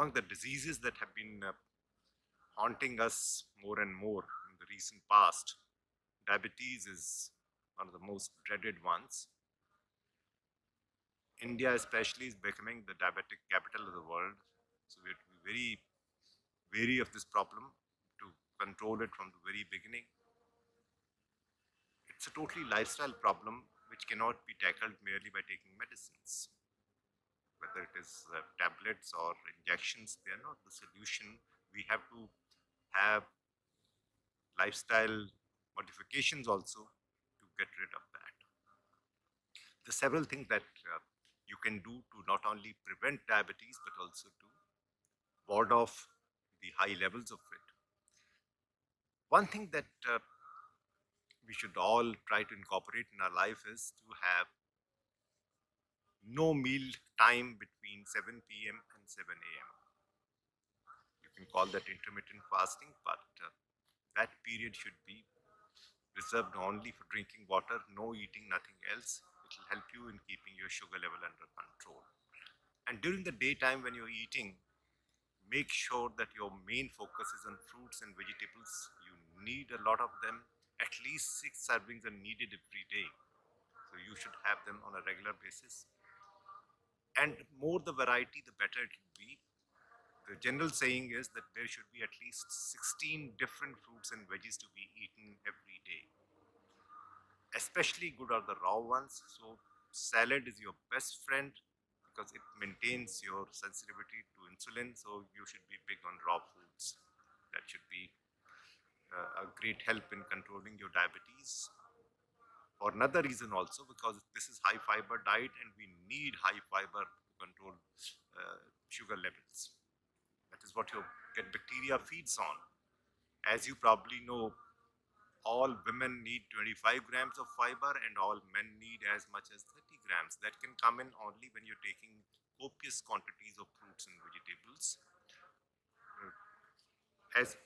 among the diseases that have been haunting us more and more in the recent past, diabetes is one of the most dreaded ones. India especially is becoming the diabetic capital of the world. So we have to be very wary of this problem to control it from the very beginning. It's a totally lifestyle problem which cannot be tackled merely by taking medicines. Whether it is tablets or injections, they are not the solution. We have to have lifestyle modifications also to get rid of that. There are several things that you can do to not only prevent diabetes but also to ward off the high levels of it. One thing that we should all try to incorporate in our life is to have no meal time between 7 p.m. and 7 a.m. You can call that intermittent fasting, but that period should be reserved only for drinking water, no eating, nothing else. It will help you in keeping your sugar level under control. And during the daytime when you're eating, make sure that your main focus is on fruits and vegetables. You need a lot of them. At least 6 servings are needed every day. So you should have them on a regular basis. And more the variety, the better it will be. The general saying is that there should be at least 16 different fruits and veggies to be eaten every day. Especially good are the raw ones. So salad is your best friend because it maintains your sensitivity to insulin. So you should be big on raw foods. That should be a great help in controlling your diabetes. For another reason also, because this is high fiber diet and we need high fiber to control sugar levels. That is what your gut bacteria feeds on. As you probably know, all women need 25 grams of fiber and all men need as much as 30 grams. That can come in only when you're taking copious quantities of fruits and vegetables. As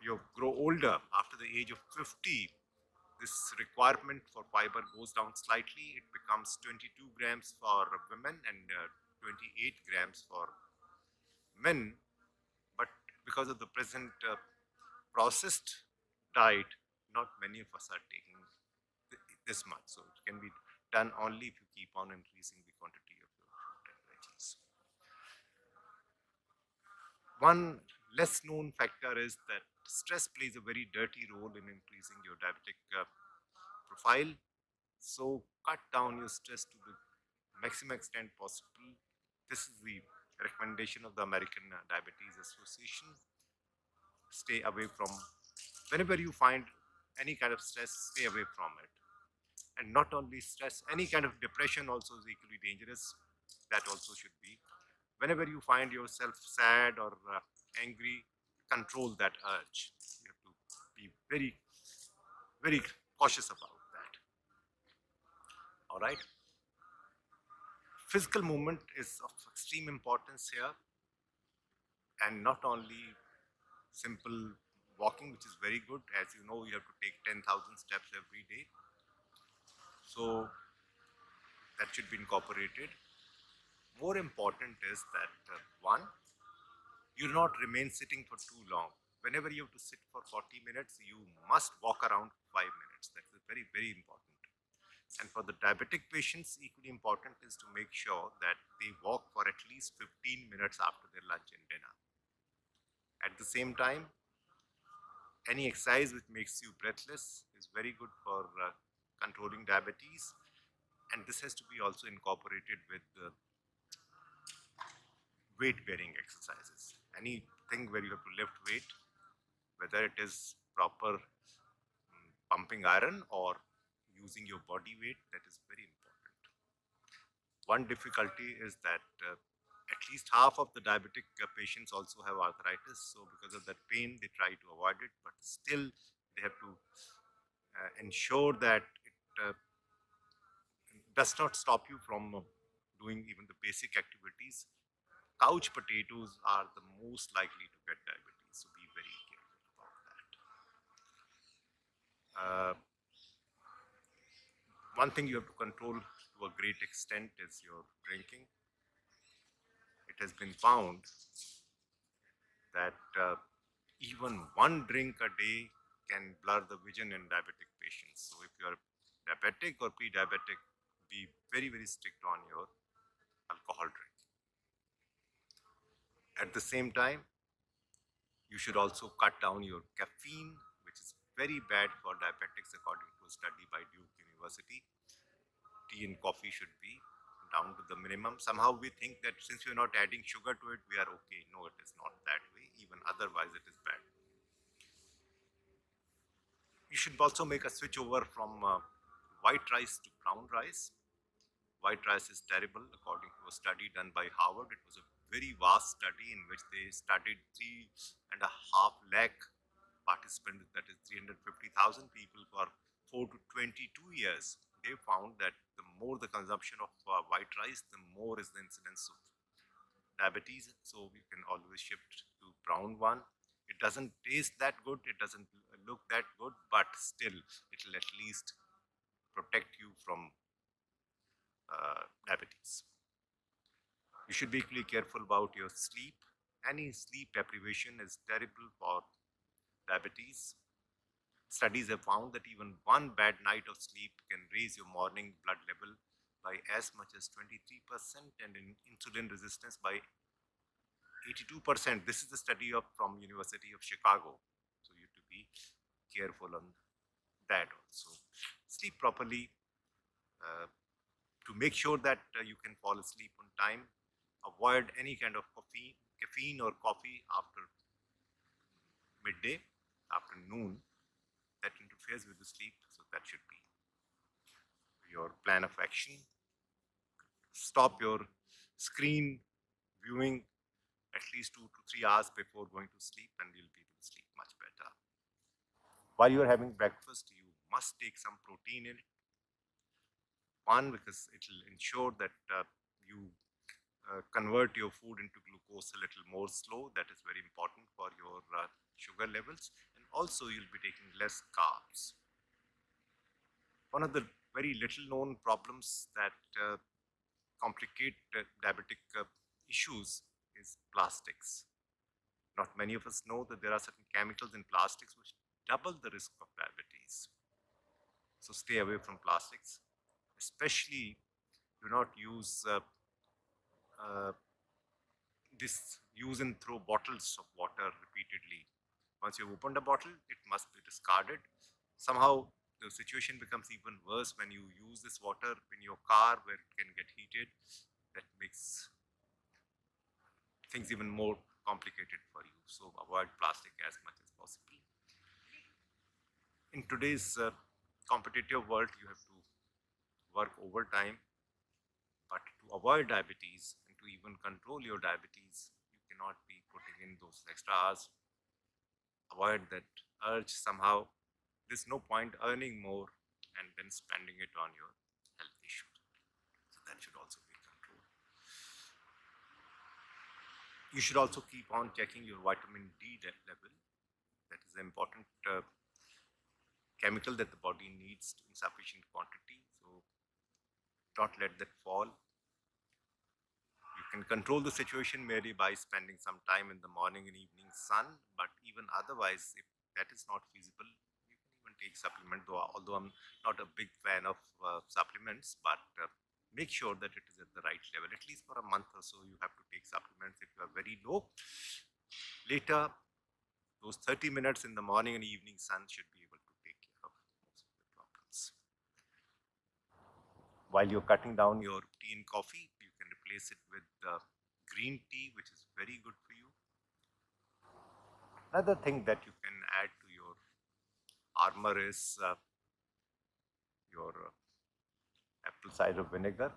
you grow older, after the age of 50, this requirement for fiber goes down slightly. It becomes 22 grams for women and 28 grams for men. But because of the present processed diet, not many of us are taking this much. So it can be done only if you keep on increasing the quantity of your fruit and veggies. One less known factor is that stress plays a very dirty role in increasing your diabetic profile. So cut down your stress to the maximum extent possible. This is the recommendation of the American Diabetes Association. Stay away from, whenever you find any kind of stress, stay away from it. And not only stress, any kind of depression also is equally dangerous. That also should be. Whenever you find yourself sad or angry, control that urge. You have to be very, very cautious about that. All right. Physical movement is of extreme importance here, and not only simple walking, which is very good. As you know, you have to take 10,000 steps every day. So that should be incorporated. More important is that one, you do not remain sitting for too long. Whenever you have to sit for 40 minutes, you must walk around 5 minutes. That is very, very important. And for the diabetic patients, equally important is to make sure that they walk for at least 15 minutes after their lunch and dinner. At the same time, any exercise which makes you breathless is very good for controlling diabetes. And this has to be also incorporated with weight bearing exercises. Anything where you have to lift weight, whether it is proper pumping iron or using your body weight, that is very important. One difficulty is that at least half of the diabetic patients also have arthritis. So because of that pain, they try to avoid it, but still they have to ensure that it does not stop you from doing even the basic activities. Couch potatoes are the most likely to get diabetes, so be very careful about that. One thing you have to control to a great extent is your drinking. It it has been found that even one drink a day can blur the vision in diabetic patients. So if you are diabetic or pre-diabetic, be very, very strict on your alcohol drink. At the same time, you should also cut down your caffeine, which is very bad for diabetics according to a study by Duke University. Tea and coffee should be down to the minimum. Somehow we think that since we are not adding sugar to it, we are okay. No, it is not that way. Even otherwise, it is bad. You should also make a switch over from white rice to brown rice. White rice is terrible according to a study done by Harvard. It was a very vast study in which they studied 3.5 lakh participants, that is 350,000 people for 4 to 22 years. They found that the more the consumption of white rice, the more is the incidence of diabetes. So you can always shift to brown one. It doesn't taste that good, it doesn't look that good, but still it will at least protect you from diabetes. You should be really careful about your sleep. Any sleep deprivation is terrible for diabetes. Studies have found that even one bad night of sleep can raise your morning blood level by as much as 23% and in insulin resistance by 82%. This is the study from University of Chicago. So you have to be careful on that also. Sleep properly uh, to make sure that you can fall asleep on time. Avoid any kind of caffeine or coffee after midday, after noon. That interferes with the sleep. So that should be your plan of action. Stop your screen viewing at least 2 to 3 hours before going to sleep, and you'll be able to sleep much better. While you're having breakfast, you must take some protein in it. One, because it will ensure that you convert your food into glucose a little more slow. That is very important for your sugar levels. And also you'll be taking less carbs. One of the very little known problems that complicate diabetic issues is plastics. Not many of us know that there are certain chemicals in plastics which double the risk of diabetes. So stay away from plastics. Especially do not use this use and throw bottles of water repeatedly. Once you've opened a bottle, it must be discarded. Somehow the situation becomes even worse when you use this water in your car where it can get heated. That makes things even more complicated for you. So avoid plastic as much as possible. In today's competitive world, you have to work overtime, but to avoid diabetes and to even control your diabetes, you cannot be putting in those extra hours. Avoid that urge somehow. There's no point earning more and then spending it on your health issues. So that should also be controlled. You should also keep on checking your vitamin D level. That is an important chemical that the body needs in sufficient quantity. So don't let that fall. You can control the situation merely by spending some time in the morning and evening sun, but even otherwise, if that is not feasible, you can even take supplement, although I'm not a big fan of supplements, but make sure that it is at the right level. At least for a month or so, you have to take supplements if you are very low. Later, those 30 minutes in the morning and evening sun should be able to take care of most of the problems. While you're cutting down your tea and coffee, you can replace it with green tea, which is very good for you. Another thing that you can add to your armor is your apple cider vinegar.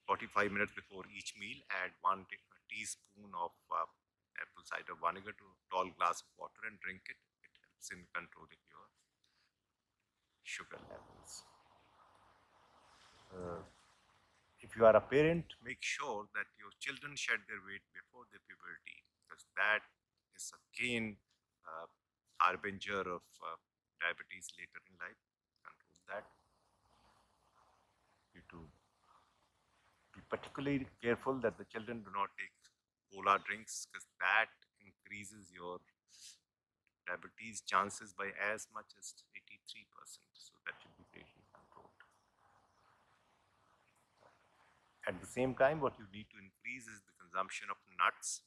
45 minutes before each meal, add 1 teaspoon of apple cider vinegar to a tall glass of water and drink it. It helps in controlling your sugar levels. If you are a parent, make sure that your children shed their weight before their puberty, because that is again harbinger of diabetes later in life. Control that. You to be particular particularly careful that the children do not take cola drinks because that increases your diabetes chances by as much as 83%. So that should be greatly controlled. At the same time, what you need to increase is the consumption of nuts.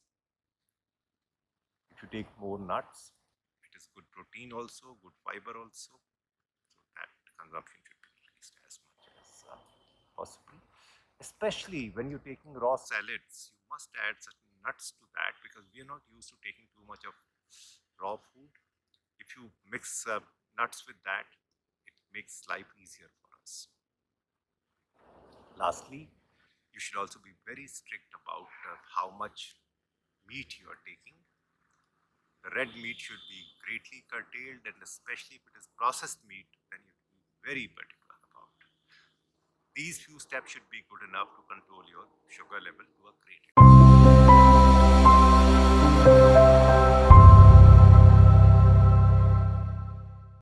If you take more nuts, it is good protein also, good fiber also. So that consumption should be increased as much as possible. Especially when you're taking raw salads, you must add certain nuts to that because we are not used to taking too much of raw food. If you mix nuts with that, it makes life easier for us. Lastly, you should also be very strict about how much meat you are taking. The red meat should be greatly curtailed, and especially if it is processed meat, then you have to be very particular about it. These few steps should be good enough to control your sugar level to a great extent.